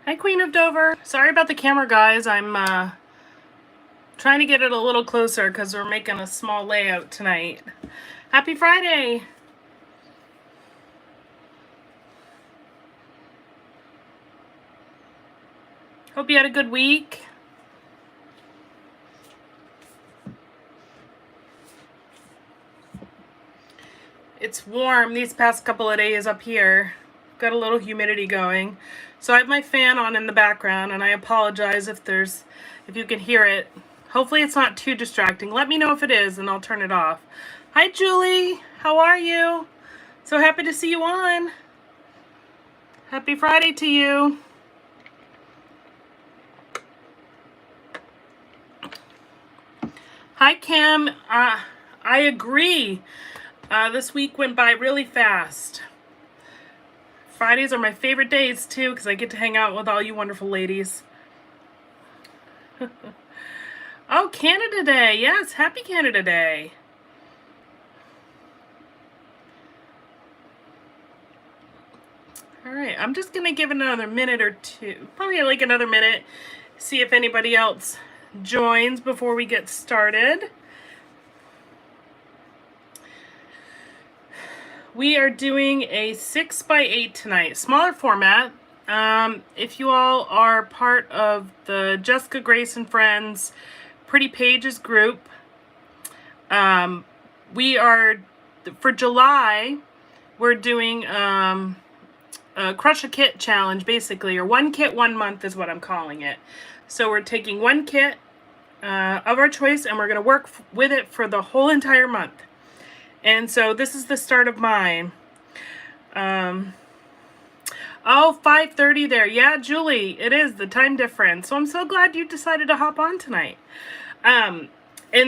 Hi, Queen of Dover. Sorry about the camera, guys. I'm trying to get it a little closer because we're making a small layout tonight. Happy Friday. Hope you had a good week. It's warm these past couple of days up here. Got a little humidity going. So I have my fan on in the background, and I apologize if you can hear it. Hopefully it's not too distracting. Let me know if it is and I'll turn it off. Hi, Julie. How are you? So happy to see you on. Happy Friday to you. Hi, Kim. I agree. This week went by really fast. Fridays are my favorite days too because I get to hang out with all you wonderful ladies. Oh, Canada Day. Yes, happy Canada Day. All right, I'm just going to give it another minute or two. Probably like another minute. See if anybody else joins before we get started. We are doing a 6x8 tonight, smaller format. If you all are part of the Jessica Grace and Friends Pretty Pages group, we are, for July, we're doing a Crush a Kit challenge, basically, or one kit, 1 month is what I'm calling it. So we're taking one kit of our choice, and we're going to work with it for the whole entire month. And so this is the start of mine. Oh, 5:30 there. Yeah, Julie, it is the time difference. So I'm so glad you decided to hop on tonight. And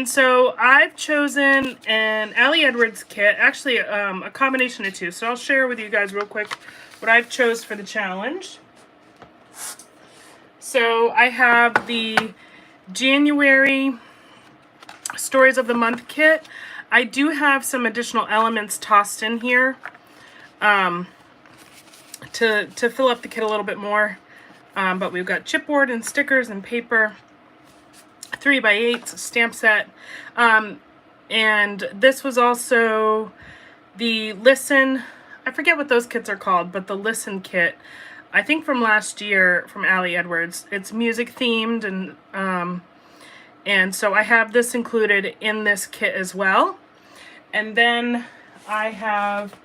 so I've chosen an Allie Edwards kit, actually a combination of two. So I'll share with you guys real quick what I've chose for the challenge. So I have the January Stories of the Month kit. I do have some additional elements tossed in here to fill up the kit a little bit more. But we've got chipboard and stickers and paper, 3x8s, stamp set. And this was also the Listen, I forget what those kits are called, but the Listen kit, I think from last year from Allie Edwards. It's music themed, and so I have this included in this kit as well. And then I have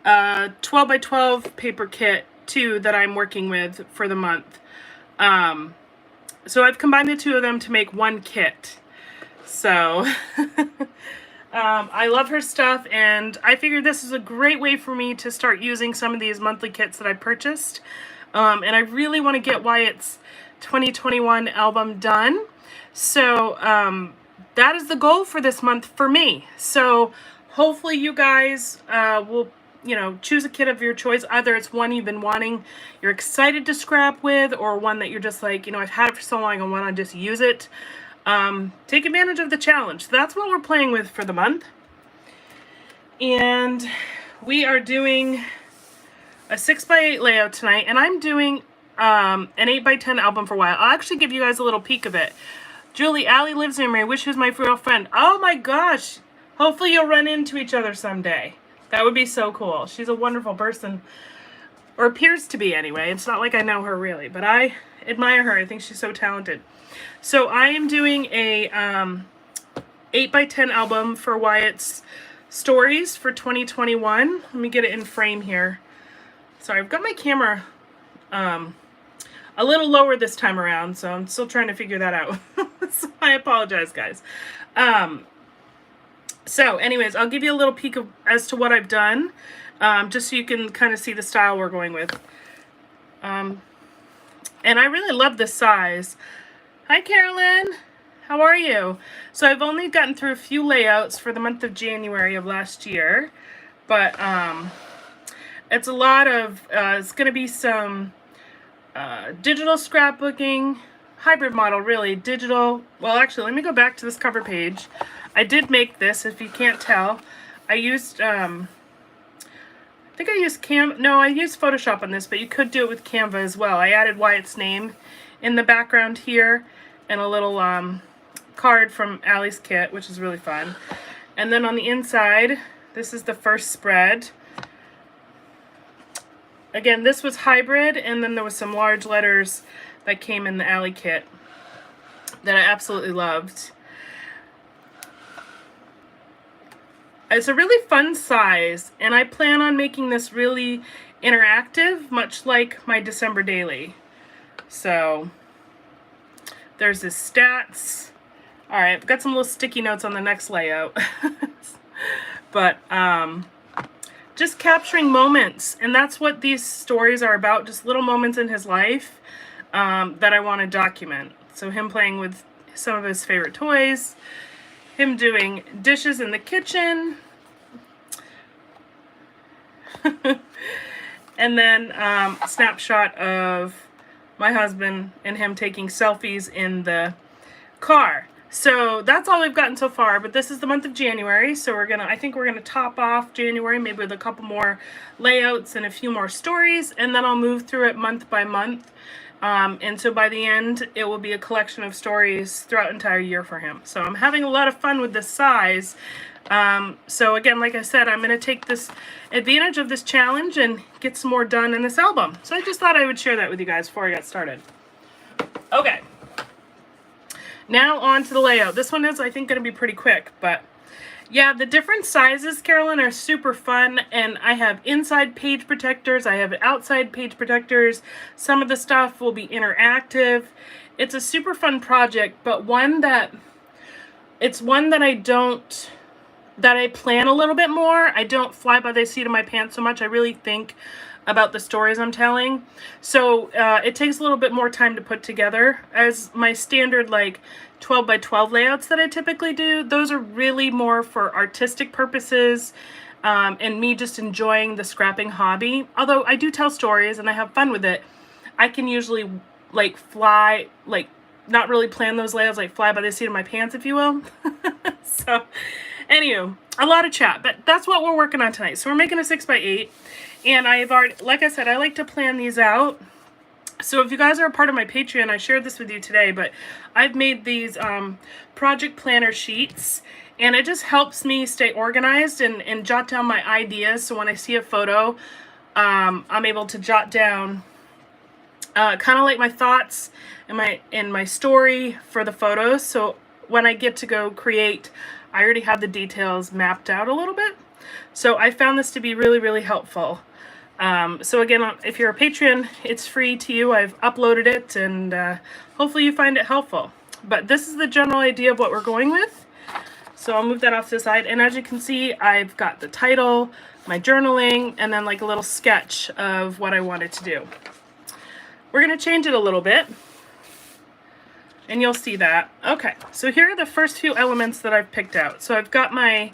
a 12x12 paper kit too that I'm working with for the month. So I've combined the two of them to make one kit. So I love her stuff, and I figured this is a great way for me to start using some of these monthly kits that I purchased. And I really want to get Wyatt's 2021 album done. So that is the goal for this month for me. So hopefully you guys will, choose a kit of your choice. Either it's one you've been wanting, you're excited to scrap with, or one that you're just like, I've had it for so long, I want to just use it. Take advantage of the challenge. So that's what we're playing with for the month. And we are doing a 6x8 layout tonight, and I'm doing an 8x10 album for a while. I'll actually give you guys a little peek of it. Julie, Allie lives near me. I wish she was my real friend. Oh my gosh. Hopefully you'll run into each other someday. That would be so cool. She's a wonderful person. Or appears to be anyway. It's not like I know her really, but I admire her. I think she's so talented. So I am doing a 8x10 album for Wyatt's Stories for 2021. Let me get it in frame here. Sorry, I've got my camera a little lower this time around, so I'm still trying to figure that out. So I apologize, guys. So anyways, I'll give you a little peek as to what I've done, just so you can kind of see the style we're going with. And I really love this size. Hi, Carolyn. How are you? So I've only gotten through a few layouts for the month of January of last year, but it's a lot of, it's going to be some digital scrapbooking, hybrid model really, digital. Well, actually, let me go back to this cover page. I did make this, if you can't tell. I used, I think I used I used Photoshop on this, but you could do it with Canva as well. I added Wyatt's name in the background here and a little card from Allie's kit, which is really fun. And then on the inside, this is the first spread. Again, this was hybrid, and then there was some large letters that came in the Allie kit that I absolutely loved. It's a really fun size, and I plan on making this really interactive, much like my December daily. So there's his stats. All right, I've got some little sticky notes on the next layout. But just capturing moments, and that's what these stories are about, just little moments in his life that I want to document. So him playing with some of his favorite toys, him doing dishes in the kitchen, and then a snapshot of my husband and him taking selfies in the car. So that's all we've gotten so far, but this is the month of January, so I think we're gonna top off January maybe with a couple more layouts and a few more stories, and then I'll move through it month by month. And so by the end, it will be a collection of stories throughout the entire year for him. So I'm having a lot of fun with this size. So again, like I said, I'm going to take this advantage of this challenge and get some more done in this album. So I just thought I would share that with you guys before I got started. Okay. Now on to the layout. This one is, I think, going to be pretty quick, but yeah, the different sizes, Carolyn, are super fun, and I have inside page protectors, I have outside page protectors. Some of the stuff will be interactive. It's a super fun project, but one that I plan a little bit more. I don't fly by the seat of my pants so much. I really think about the stories I'm telling. So it takes a little bit more time to put together. As my standard like 12 by 12 layouts that I typically do, those are really more for artistic purposes and me just enjoying the scrapping hobby. Although I do tell stories and I have fun with it, I can usually like not really plan those layouts, like fly by the seat of my pants, if you will. So anywho, a lot of chat, but that's what we're working on tonight. So we're making a 6x8, and I've already, like I said, I like to plan these out. So if you guys are a part of my Patreon, I shared this with you today, but I've made these project planner sheets, and it just helps me stay organized and jot down my ideas. So when I see a photo, I'm able to jot down kind of like my thoughts and my story for the photos. So when I get to go create, I already have the details mapped out a little bit. So I found this to be really, really helpful. So again, if you're a Patreon, it's free to you. I've uploaded it, and hopefully you find it helpful. But this is the general idea of what we're going with. So I'll move that off to the side. And as you can see, I've got the title, my journaling, and then like a little sketch of what I wanted to do. We're going to change it a little bit, and you'll see that. Okay, so here are the first few elements that I've picked out. So I've got my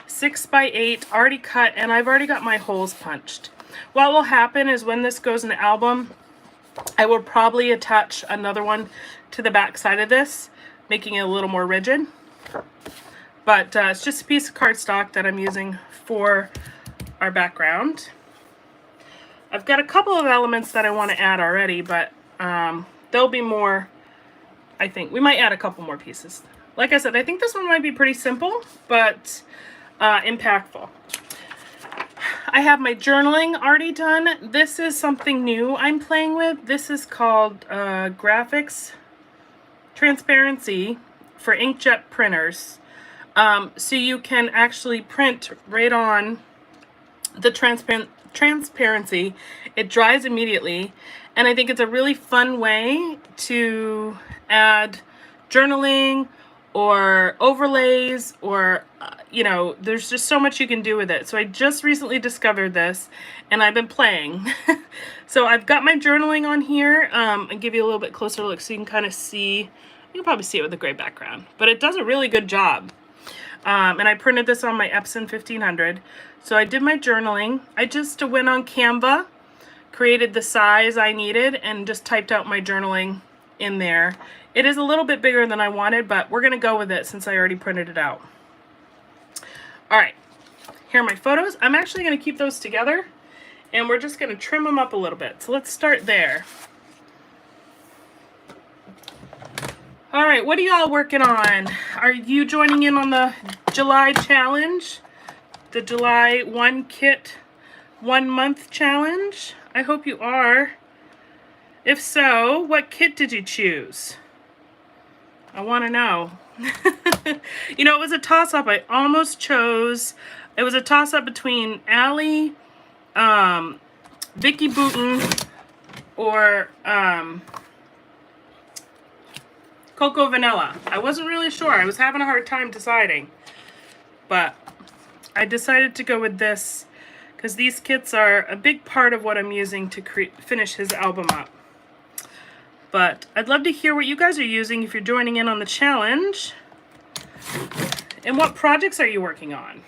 6x8 already cut, and I've already got my holes punched. What will happen is when this goes in the album, I will probably attach another one to the back side of this, making it a little more rigid. But it's just a piece of cardstock that I'm using for our background. I've got a couple of elements that I want to add already, but there'll be more. I think we might add a couple more pieces. Like I said, I think this one might be pretty simple, but impactful. I have my journaling already done. This is something new I'm playing with. This is called graphics transparency for inkjet printers. So you can actually print right on the transparency. It dries immediately, and I think it's a really fun way to add journaling or overlays, or you know, there's just so much you can do with it. So I just recently discovered this, and I've been playing. So I've got my journaling on here. I'll give you a little bit closer look so you can kind of see. You can probably see it with a gray background, but it does a really good job. And I printed this on my Epson 1500. So I did my journaling. I just went on Canva, created the size I needed, and just typed out my journaling in there. It is a little bit bigger than I wanted, but we're gonna go with it since I already printed it out. All right, here are my photos. I'm actually gonna keep those together and we're just going to trim them up a little bit. So let's start there. All right, what are y'all working on? Are you joining in on the July challenge? The July 1 kit 1 month challenge? I hope you are. If so, what kit did you choose? I want to know. You know, it was a toss-up. I almost chose, it was a toss-up between Allie, Vicky Booten, or Cocoa Vanilla. I wasn't really sure. I was having a hard time deciding. But I decided to go with this because these kits are a big part of what I'm using to finish his album up. But I'd love to hear what you guys are using if you're joining in on the challenge. And what projects are you working on?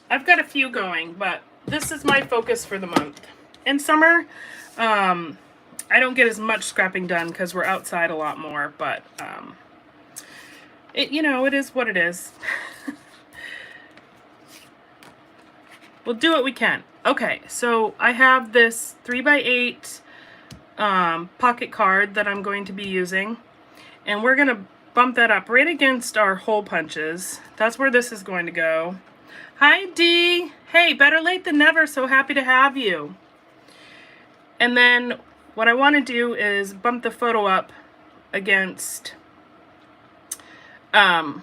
I've got a few going, but this is my focus for the month. In summer, I don't get as much scrapping done because we're outside a lot more, but you know, it is what it is. We'll do what we can. Okay, so I have this 3x8 pocket card that I'm going to be using, and we're going to bump that up right against our hole punches. That's where this is going to go. Hi, Dee. Hey, better late than never. So happy to have you. And then what I want to do is bump the photo up against the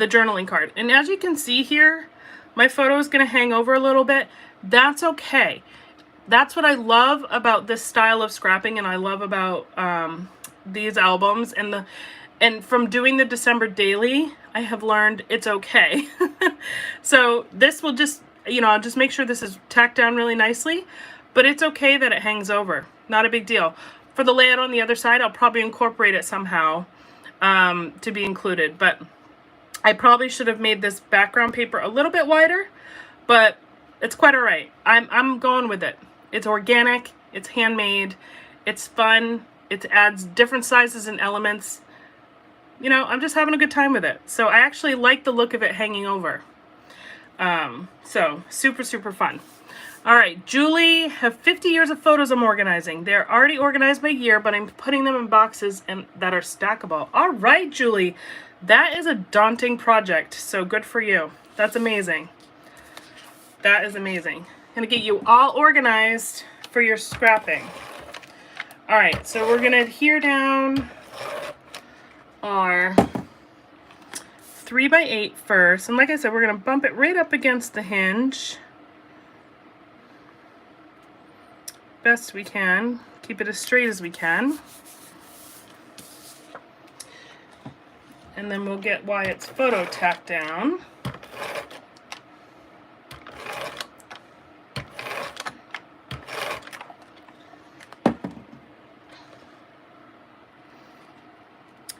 journaling card. And as you can see here, my photo is going to hang over a little bit. That's okay. That's what I love about this style of scrapping, and I love about these albums. And from doing the December daily, I have learned it's okay. So this will just, you know, I'll just make sure this is tacked down really nicely, but it's okay that it hangs over. Not a big deal. For the layout on the other side, I'll probably incorporate it somehow to be included, but I probably should have made this background paper a little bit wider, but it's quite all right. I'm going with it. It's organic, it's handmade, it's fun, it adds different sizes and elements. You know, I'm just having a good time with it. So I actually like the look of it hanging over. So super, super fun. All right, Julie, have 50 years of photos I'm organizing. They're already organized by year, but I'm putting them in boxes that are stackable. All right, Julie, that is a daunting project, so good for you. That's amazing. That is amazing. Gonna get you all organized for your scrapping. All right, so we're gonna adhere down our 3x8 first, and like I said, we're gonna bump it right up against the hinge. Best we can. Keep it as straight as we can. And then we'll get Wyatt's photo tacked down.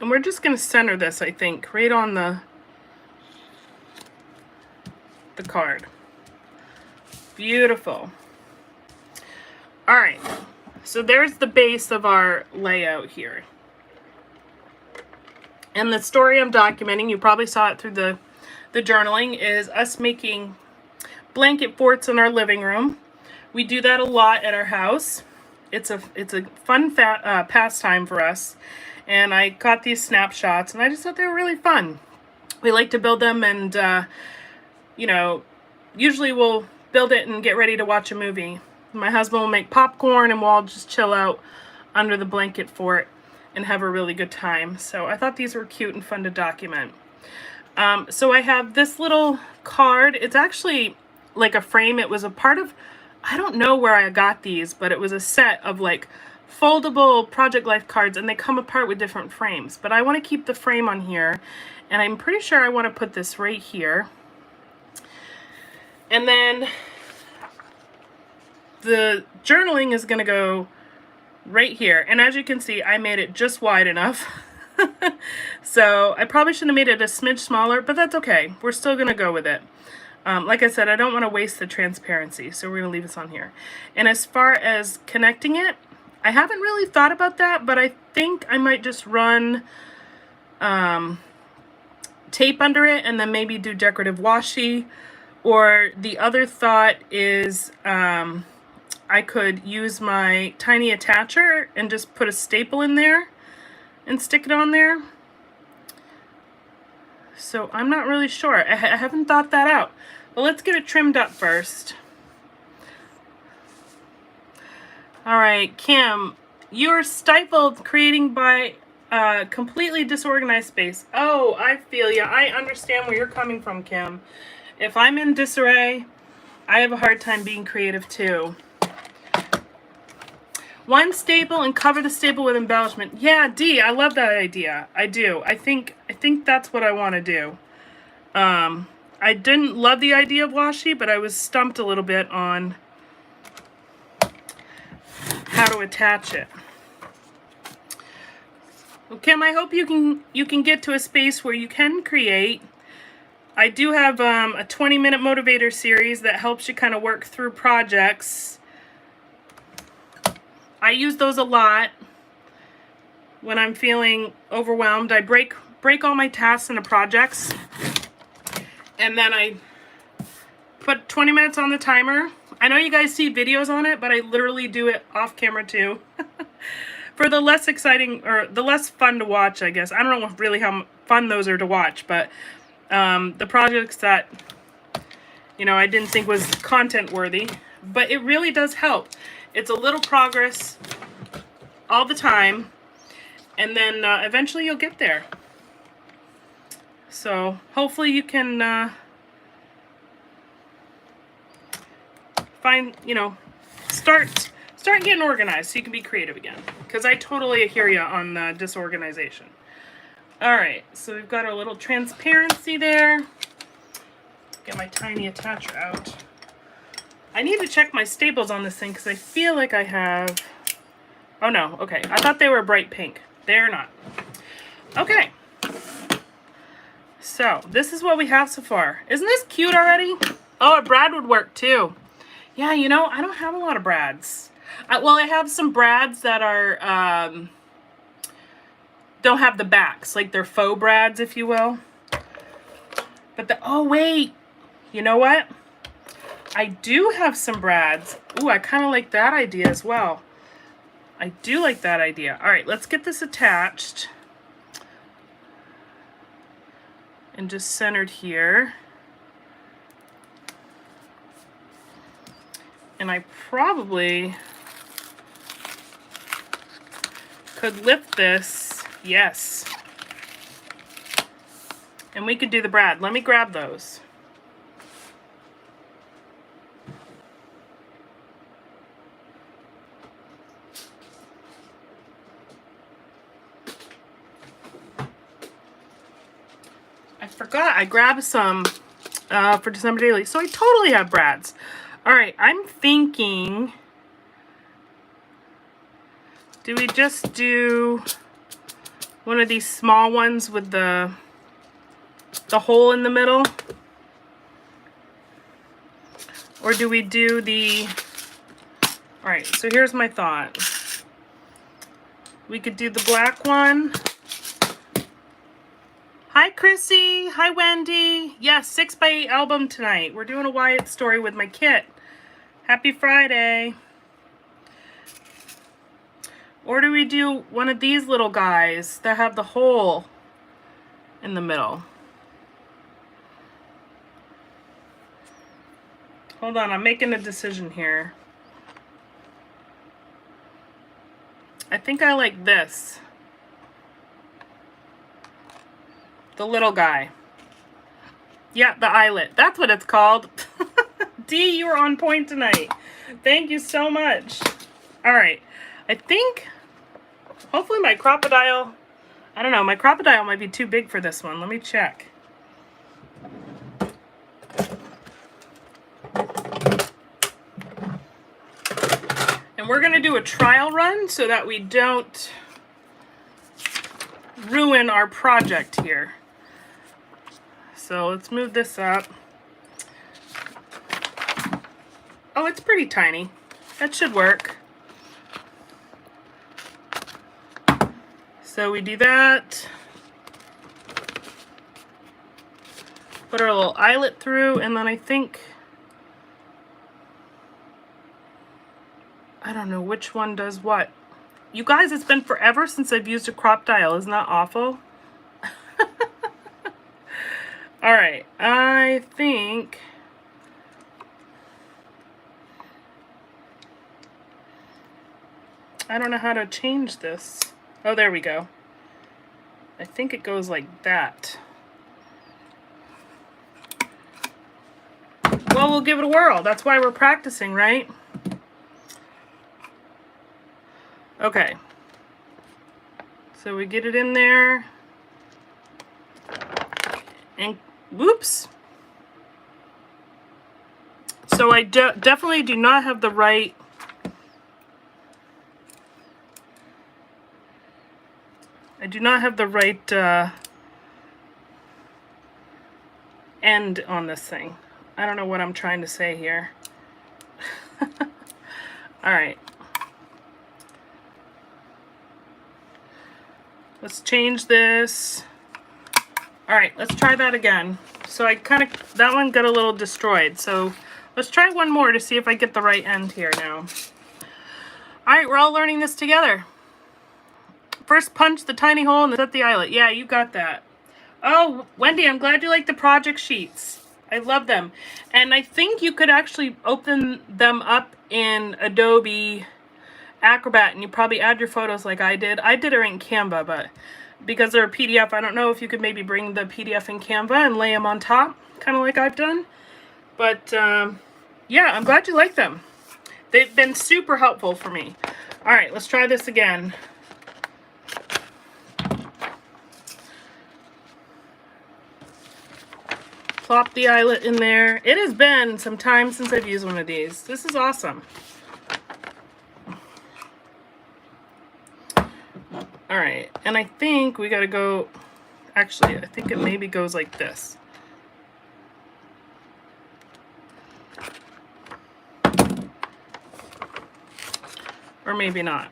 And we're just going to center this, I think, right on the card. Beautiful. All right, so there's the base of our layout here. And the story I'm documenting, you probably saw it through the journaling, is us making blanket forts in our living room. We do that a lot at our house. It's a fun pastime for us. And I got these snapshots, and I just thought they were really fun. We like to build them, and you know, usually we'll build it and get ready to watch a movie. My husband will make popcorn, and we'll all just chill out under the blanket fort and have a really good time. So I thought these were cute and fun to document. So I have this little card. It's actually like a frame. It was a part of, I don't know where I got these, but it was a set of like foldable Project Life cards, and they come apart with different frames. But I want to keep the frame on here, and I'm pretty sure I want to put this right here. And then the journaling is going to go right here. And as you can see, I made it just wide enough. So I probably should have made it a smidge smaller, but that's okay. We're still going to go with it. Like I said, I don't want to waste the transparency, so we're going to leave this on here. And as far as connecting it, I haven't really thought about that, but I think I might just run tape under it and then maybe do decorative washi. Or the other thought is I could use my tiny attacher and just put a staple in there and stick it on there. So I'm not really sure. I haven't thought that out. But let's get it trimmed up first. All right, Kim, you're stifled creating by completely disorganized space. Oh, I feel ya. I understand where you're coming from, Kim. If I'm in disarray, I have a hard time being creative too. One staple and cover the staple with embellishment. Yeah, Dee, I love that idea. I do. I think that's what I want to do. I didn't love the idea of washi, but I was stumped a little bit on how to attach it. Well, Kim, I hope you can get to a space where you can create. I do have a 20-minute motivator series that helps you kind of work through projects. I use those a lot when I'm feeling overwhelmed. I break all my tasks into projects, and then I put 20 minutes on the timer. I know you guys see videos on it, but I literally do it off camera too. For the less exciting, or the less fun to watch, I guess. I don't know really how fun those are to watch, but the projects that, you know, I didn't think was content worthy, but it really does help. It's a little progress all the time, and then eventually you'll get there. So hopefully you can find, you know, start getting organized so you can be creative again. Because I totally hear you on the disorganization. All right, so we've got our little transparency there. Get my tiny attacher out. I need to check my staples on this thing because I feel like I have... Oh no, okay. I thought they were bright pink. They're not. Okay. So, this is what we have so far. Isn't this cute already? Oh, a brad would work too. Yeah, you know, I don't have a lot of brads. Well, I have some brads that are... don't have the backs. Like they're faux brads, if you will. But oh wait. You know what? I do have some brads. Ooh, I kind of like that idea as well. I do like that idea. All right, let's get this attached. And just centered here. And I probably could lift this. Yes. And we could do the brad. Let me grab those. I forgot I grabbed some for December Daily. So I totally have brads. All right, I'm thinking, do we just do one of these small ones with the hole in the middle? Or do we do the... All right, so here's my thought. We could do the black one. Hi, Chrissy. Hi, Wendy. Yes, 6x8 album tonight. We're doing a Wyatt story with my kit. Happy Friday. Or do we do one of these little guys that have the hole in the middle? Hold on, I'm making a decision here. I think I like this. The little guy. Yeah, the eyelet. That's what it's called. Dee, you were on point tonight. Thank you so much. All right. I think, hopefully my crocodile, I don't know, my crocodile might be too big for this one. Let me check. And we're going to do a trial run so that we don't ruin our project here. So let's move this up. Oh, it's pretty tiny. That should work. So we do that. Put our little eyelet through, and then I think, I don't know which one does what. You guys, it's been forever since I've used a crop dial. Isn't that awful? All right, I think I don't know how to change this. Oh, there we go. I think it goes like that. Well, we'll give it a whirl. That's why we're practicing, right? Okay. So we get it in there. And whoops. So I definitely do not have the right end on this thing. I don't know what I'm trying to say here. All right. Let's change this. All right, let's try that again. So that one got a little destroyed. So let's try one more to see if I get the right end here now. All right, we're all learning this together. First punch the tiny hole and set the eyelet. Yeah, you got that. Oh, Wendy, I'm glad you like the project sheets. I love them. And I think you could actually open them up in Adobe Acrobat and you probably add your photos like I did. I did it in Canva, but because they're a PDF, I don't know if you could maybe bring the PDF in Canva and lay them on top, kind of like I've done. But yeah, I'm glad you like them. They've been super helpful for me. All right, let's try this again. Plop the eyelet in there. It has been some time since I've used one of these. This is awesome. All right, and I think we gotta go, actually, I think it maybe goes like this. Or maybe not.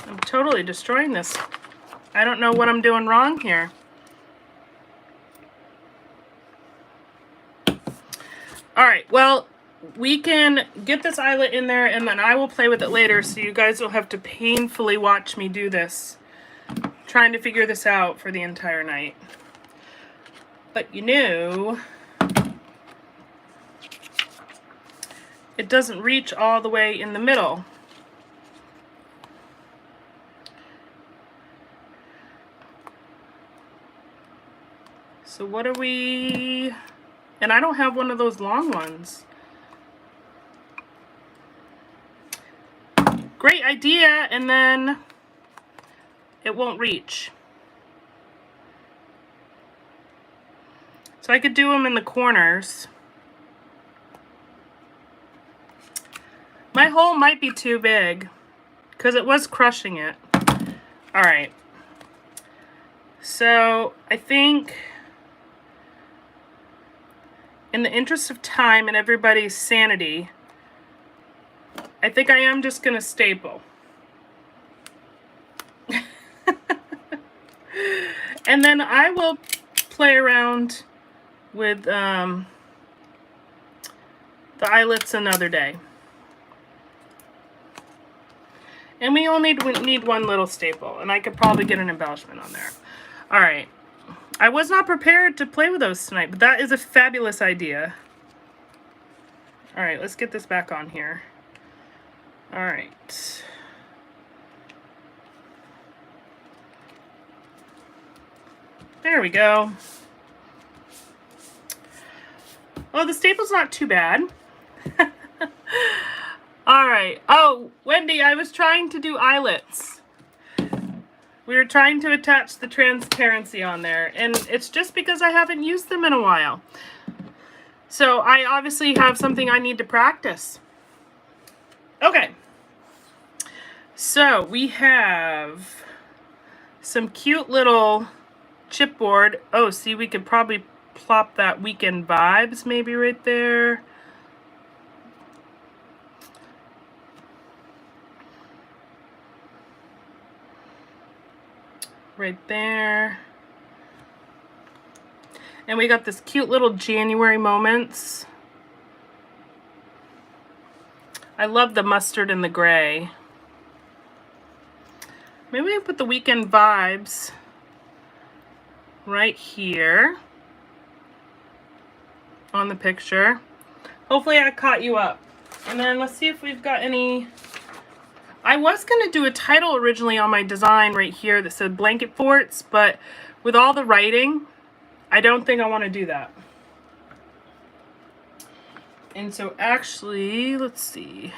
I'm totally destroying this. I don't know what I'm doing wrong here. All right, well, we can get this eyelet in there and then I will play with it later so you guys don't have to painfully watch me do this, trying to figure this out for the entire night. But you know, it doesn't reach all the way in the middle. So what are we, and I don't have one of those long ones. Great idea, and then it won't reach. So I could do them in the corners. My hole might be too big because it was crushing it. All right. So I think in the interest of time and everybody's sanity, I think I am just going to staple. And then I will play around with the eyelets another day. And we only need one little staple, and I could probably get an embellishment on there. All right. I was not prepared to play with those tonight, but that is a fabulous idea. All right, let's get this back on here. All right. There we go. Oh, the staple's not too bad. All right. Oh, Wendy, I was trying to do eyelets. We were trying to attach the transparency on there, and it's just because I haven't used them in a while. So I obviously have something I need to practice. Okay. So we have some cute little chipboard. Oh, see, we could probably plop that Weekend Vibes maybe right there. right there. And we got this cute little January moments. I love the mustard and the gray. Maybe we put the weekend vibes right here on the picture. Hopefully I caught you up. And then let's see if we've got any. I was going to do a title originally on my design right here that said blanket forts, but with all the writing, I don't think I want to do that. And so actually, let's see.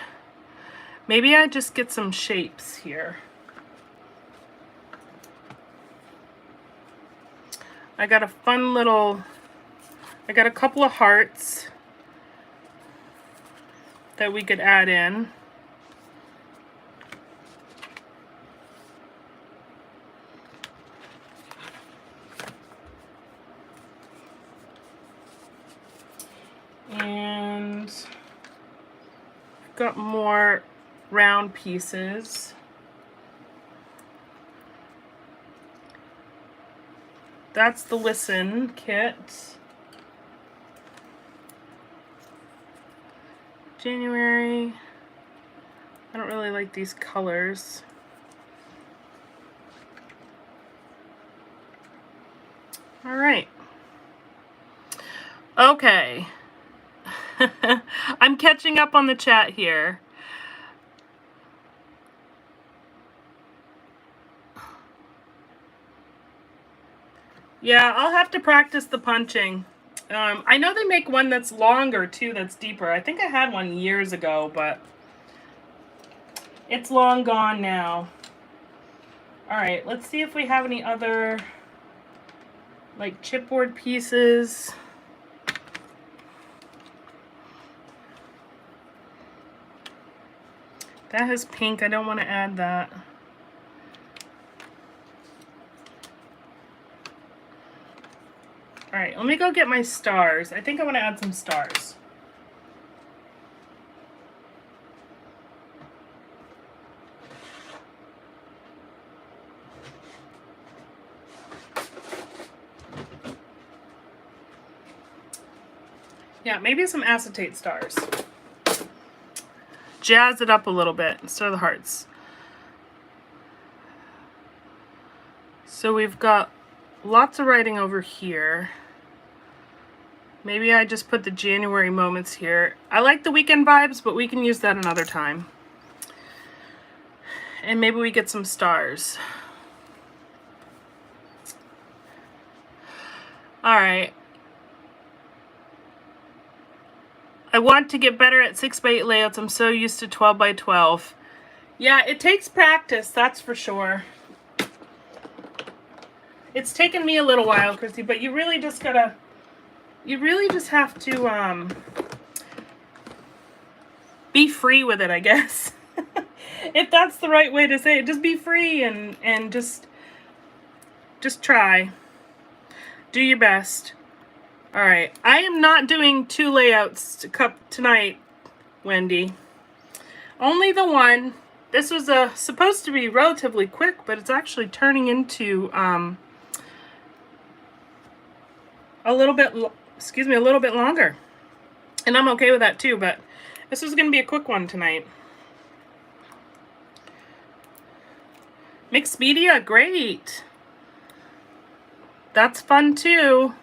Maybe I just get some shapes here. I got a fun little, I got a couple of hearts that we could add in. And got more round pieces. That's the Listen kit. January. I don't really like these colors. All right. Okay. I'm catching up on the chat here. Yeah, I'll have to practice the punching. I know they make one that's longer too, that's deeper. I think I had one years ago, but it's long gone now. All right, let's see if we have any other like chipboard pieces. That has pink. I don't want to add that. All right, let me go get my stars. I think I want to add some stars. Yeah, maybe some acetate stars. Jazz it up a little bit instead of the hearts. So we've got lots of writing over here. Maybe I just put the January moments here. I like the weekend vibes, but we can use that another time. And maybe we get some stars. All right. I want to get better at 6x8 layouts. I'm so used to 12x12. Yeah, it takes practice, that's for sure. It's taken me a little while, Christy, but you really just gotta, you really just have to be free with it, I guess. If that's the right way to say it, just be free and just try. Do your best. All right, I am not doing 2 layouts tonight, Wendy. Only the one. This was supposed to be relatively quick, but it's actually turning into a little bit longer. And I'm okay with that too, but this is going to be a quick one tonight. Mixed media, great. That's fun too.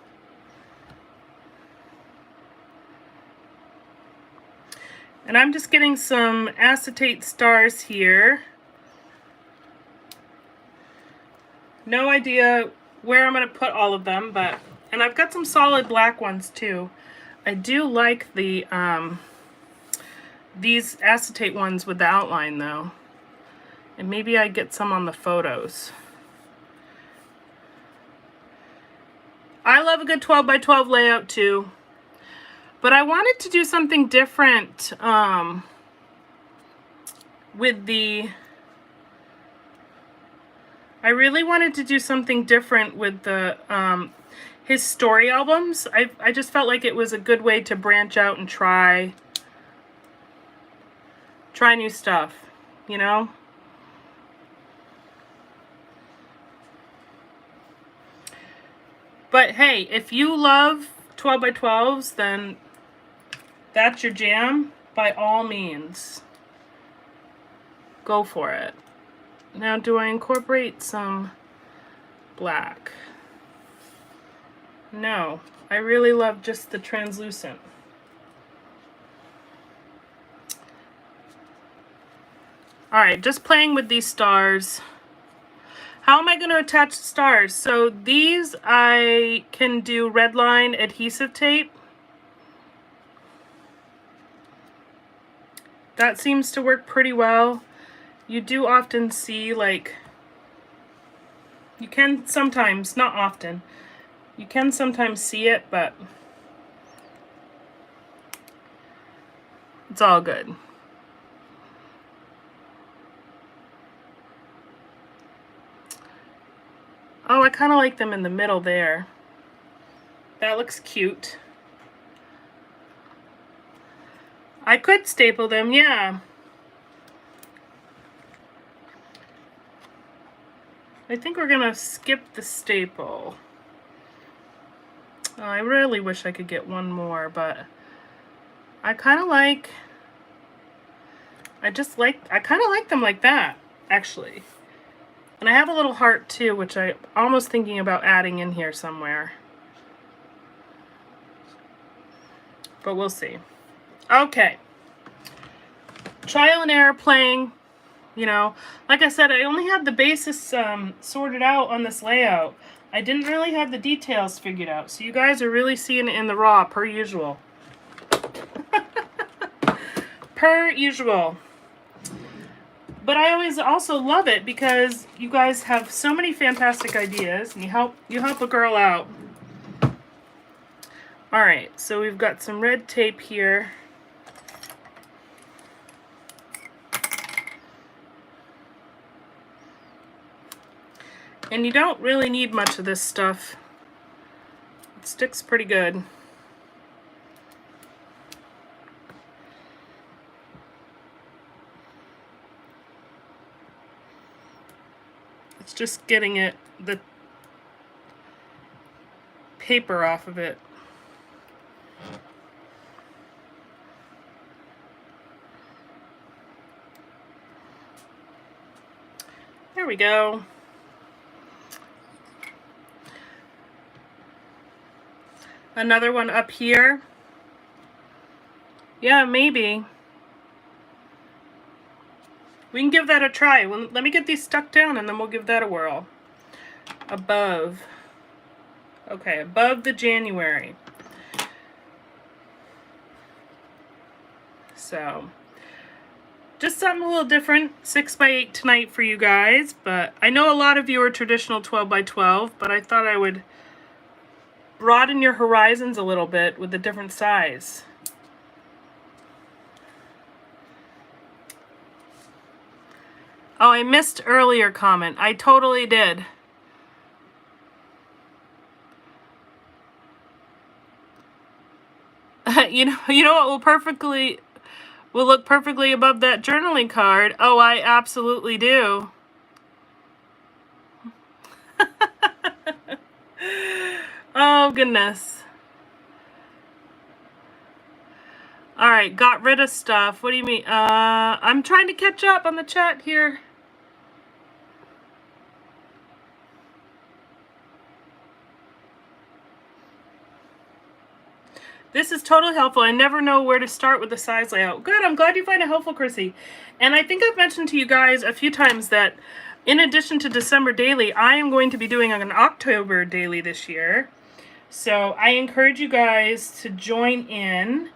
And I'm just getting some acetate stars here. No idea where I'm going to put all of them, but, and I've got some solid black ones too. I do like the, these acetate ones with the outline though. And maybe I get some on the photos. I love a good 12x12 layout too. But I wanted to do something different with the, I really wanted to do something different with the, his story albums. I just felt like it was a good way to branch out and try new stuff, you know? But hey, if you love 12 by 12s, then that's your jam. By all means, go for it. Now, do I incorporate some black? No, I really love just the translucent. All right, just playing with these stars. How am I going to attach the stars? So these I can do red line adhesive tape. That seems to work pretty well. You do often see, like, you can sometimes, not often, you can sometimes see it, but it's all good. Oh, I kind of like them in the middle there. That looks cute. I could staple them, yeah. I think we're gonna skip the staple. Oh, I really wish I could get one more, but I kind of like, I kind of like them like that, actually. And I have a little heart too, which I'm almost thinking about adding in here somewhere. But we'll see. Okay. Trial and error playing. You know, like I said, I only had the basis sorted out on this layout. I didn't really have the details figured out. So you guys are really seeing it in the raw, per usual. Per usual. But I always also love it because you guys have so many fantastic ideas and you help a girl out. All right, so we've got some red tape here. And you don't really need much of this stuff. It sticks pretty good. It's just getting the paper off of it. There we go. Another one up here. Yeah, maybe. We can give that a try. Well, let me get these stuck down and then we'll give that a whirl. Above. Okay, above the January. So, just something a little different. 6x8 tonight for you guys. But I know a lot of you are traditional 12x12, but I thought I would broaden your horizons a little bit with a different size. Oh, I missed earlier comment. I totally did. You know what will look perfectly above that journaling card? Oh, I absolutely do. Oh, goodness. All right, got rid of stuff. What do you mean? I'm trying to catch up on the chat here. This is totally helpful. I never know where to start with the size layout. Good, I'm glad you find it helpful, Chrissy. And I think I've mentioned to you guys a few times that in addition to December daily, I am going to be doing an October daily this year. So I encourage you guys to join in.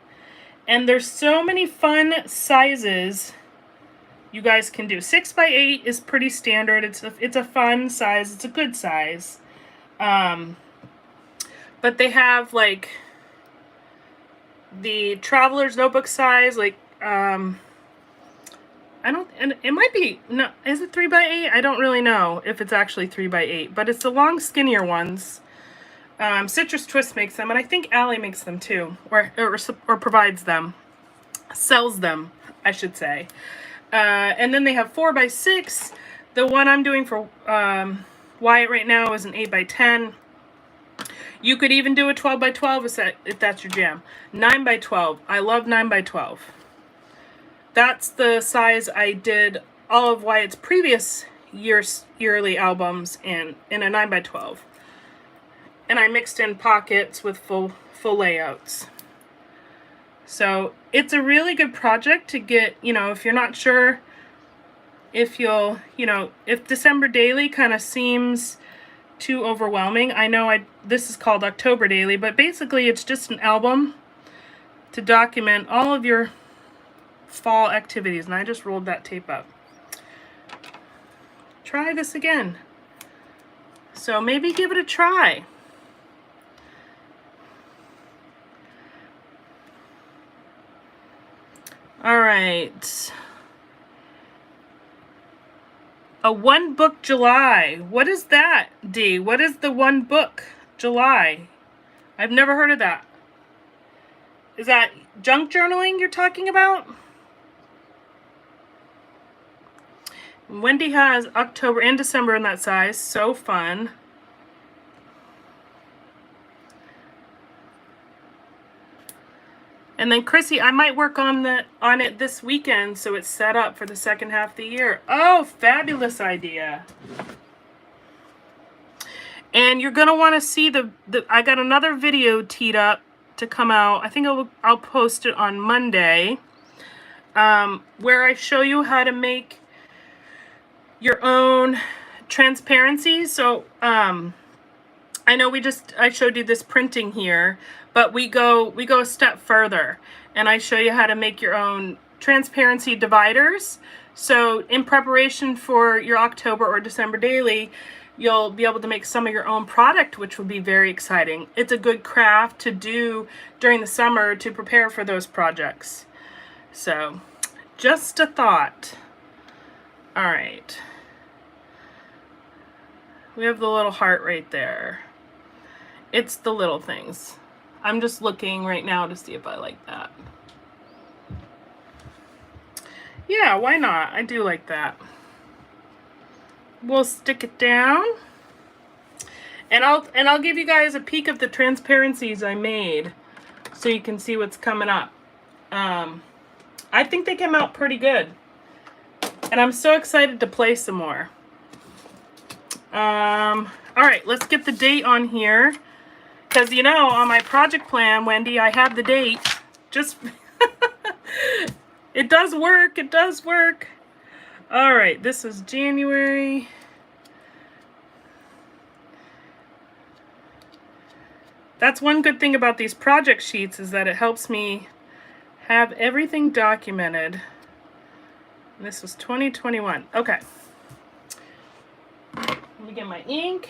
And there's so many fun sizes you guys can do. 6x8 is pretty standard. It's a fun size. It's a good size. But they have like the traveler's notebook size, like and it might be, no, is it 3x8? I don't really know if it's actually 3x8, but it's the long, skinnier ones. Citrus Twist makes them, and I think Allie makes them too, or provides them, sells them, I should say. And then they have 4x6. The one I'm doing for Wyatt right now is an 8x10. You could even do a 12 by 12 if that's your jam. 9 by 12. I love 9 by 12. That's the size I did all of Wyatt's previous yearly albums in a 9 by 12. And I mixed in pockets with full layouts. So it's a really good project to get, you know, if you're not sure if you'll, you know, if December Daily kind of seems too overwhelming. I know this is called October Daily, but basically it's just an album to document all of your fall activities. And I just rolled that tape up. Try this again. So maybe give it a try. All right. A one book July. What is that, Dee? What is the one book July? I've never heard of that. Is that junk journaling you're talking about? Wendy has October and December in that size. So fun. And then Chrissy, I might work on it this weekend so it's set up for the second half of the year. Oh, fabulous idea. And you're going to want to see I got another video teed up to come out. I think I'll post it on Monday, where I show you how to make your own transparency. So I know I showed you this printing here, but we go a step further, and I show you how to make your own transparency dividers. So in preparation for your October or December daily, you'll be able to make some of your own product, which will be very exciting. It's a good craft to do during the summer to prepare for those projects. So just a thought. All right. We have the little heart right there. It's the little things. I'm just looking right now to see if I like that. Yeah, why not? I do like that. We'll stick it down. And I'll give you guys a peek of the transparencies I made so you can see what's coming up. I think they came out pretty good. And I'm so excited to play some more. All right, let's get the date on here. Because, you know, on my project plan, Wendy, I have the date. Just, it does work. It does work. All right, this is January. That's one good thing about these project sheets is that it helps me have everything documented. And this was 2021. Okay. Let me get my ink.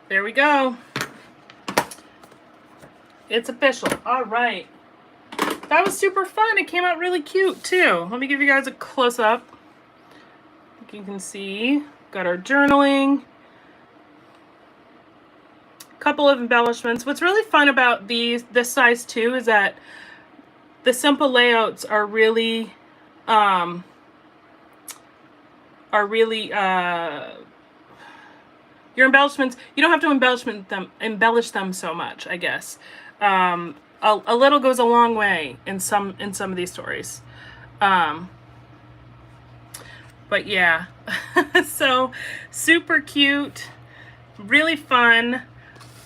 There we go. It's official. All right. That was super fun. It came out really cute too. Let me give you guys a close-up. You can see, got our journaling. Couple of embellishments. What's really fun about this size too is that the simple layouts are really your embellishments, you don't have to embellish them so much, I guess. A little goes a long way in some of these stories. But yeah, so super cute, really fun.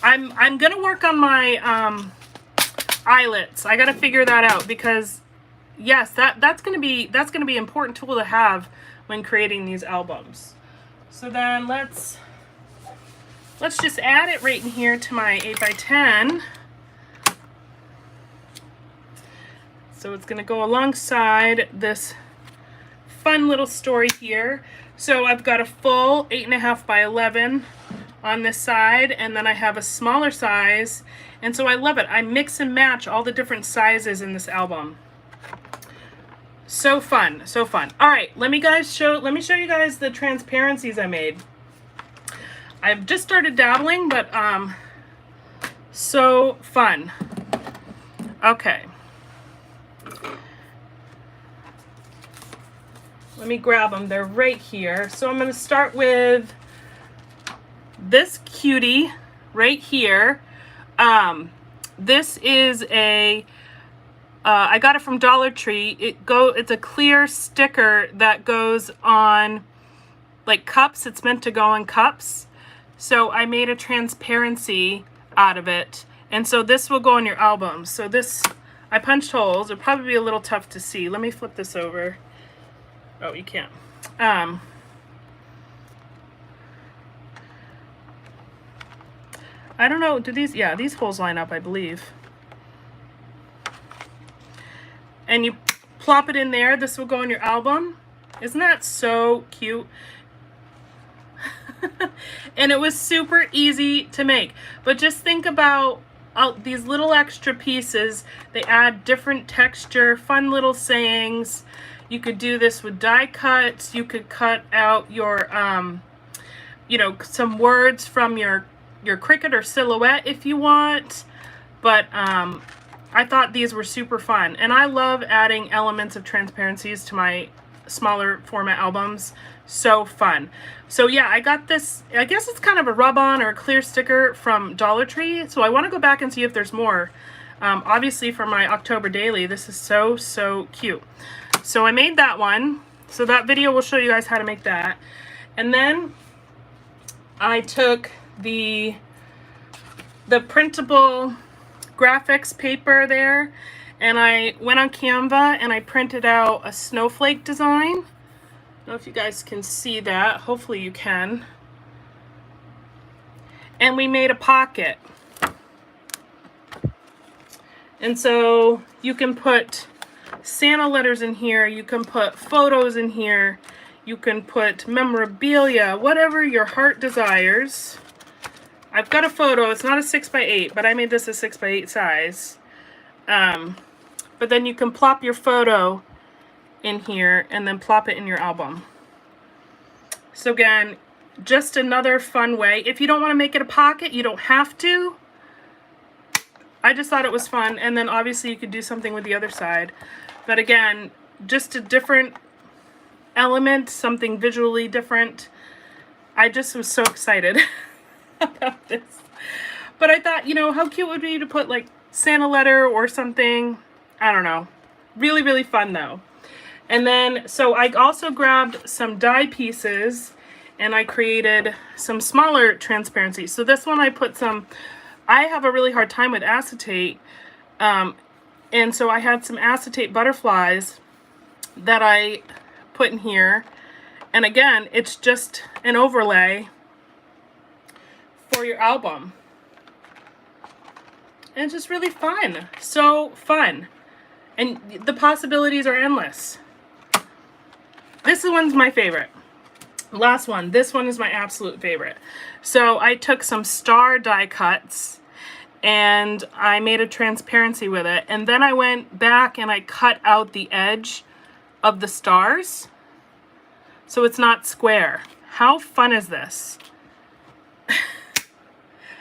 I'm gonna work on my eyelets. I gotta figure that out because yes, that's gonna be an important tool to have when creating these albums. So then let's just add it right in here to my 8x10. So it's gonna go alongside this fun little story here. So I've got a full 8.5 by 11 on this side, and then I have a smaller size, and so I love it. I mix and match all the different sizes in this album. So fun, so fun. All right, let me show you guys the transparencies I made. I've just started dabbling, but so fun. Okay. Let me grab them. They're right here. So I'm going to start with this cutie right here. This is a I got it from Dollar Tree. It's a clear sticker that goes on like cups. It's meant to go on cups. So I made a transparency out of it. And so this will go in your album. So this, I punched holes. It'll probably be a little tough to see. Let me flip this over. Oh, you can't. I don't know, do these, yeah, these holes line up, I believe. And you plop it in there. This will go in your album. Isn't that so cute? And it was super easy to make. But just think about these little extra pieces. They add different texture, fun little sayings. You could do this with die cuts. You could cut out your, you know, some words from your Cricut or Silhouette if you want. But I thought these were super fun. And I love adding elements of transparencies to my smaller format albums. So fun. So yeah, I got this, I guess it's kind of a rub-on or a clear sticker from Dollar Tree. So I want to go back and see if there's more. Obviously for my October daily, this is so, so cute. So I made that one. So that video will show you guys how to make that. And then I took the printable graphics paper there, and I went on Canva and I printed out a snowflake design. I don't know if you guys can see that. Hopefully you can. And we made a pocket. And so you can put Santa letters in here. You can put photos in here. You can put memorabilia, whatever your heart desires. I've got a photo. It's not a 6x8, but I made this a 6x8 size. But then you can plop your photo in here and then plop it in your album. So again, just another fun way. If you don't want to make it a pocket, you don't have to. I just thought it was fun. And then obviously you could do something with the other side. But again, just a different element, something visually different. I just was so excited about this. But I thought, you know, how cute would it be to put like Santa letter or something? I don't know. Really, really fun though. And then, so I also grabbed some die pieces and I created some smaller transparencies. So this one I put some, I have a really hard time with acetate. And so I had some acetate butterflies that I put in here. And again, it's just an overlay for your album. And it's just really fun. So fun. And the possibilities are endless. This one's my favorite. Last one. This one is my absolute favorite. So I took some star die cuts and I made a transparency with it. And then I went back and I cut out the edge of the stars so it's not square. How fun is this?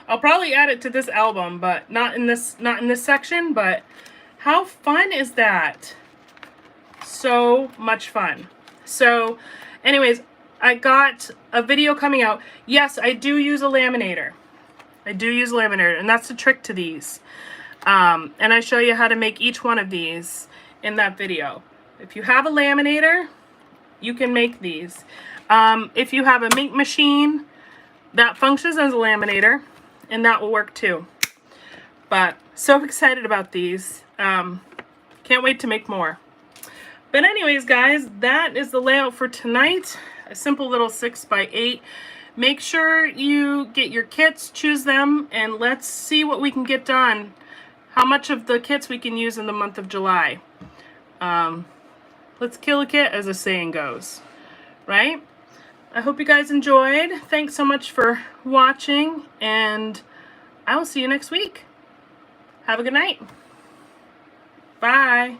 I'll probably add it to this album, but not in this section, but how fun is that? So much fun. So anyways, I got a video coming out. Yes, I do use a laminator. I do use a laminator, and that's the trick to these. And I show you how to make each one of these in that video. If you have a laminator, you can make these. If you have a Mink machine that functions as a laminator, and that will work too. But so excited about these. Can't wait to make more. But anyways, guys, that is the layout for tonight. A simple little 6x8. Make sure you get your kits, choose them, and let's see what we can get done. How much of the kits we can use in the month of July. Let's kill a kit, as the saying goes, right? I hope you guys enjoyed. Thanks so much for watching, and I will see you next week. Have a good night. Bye.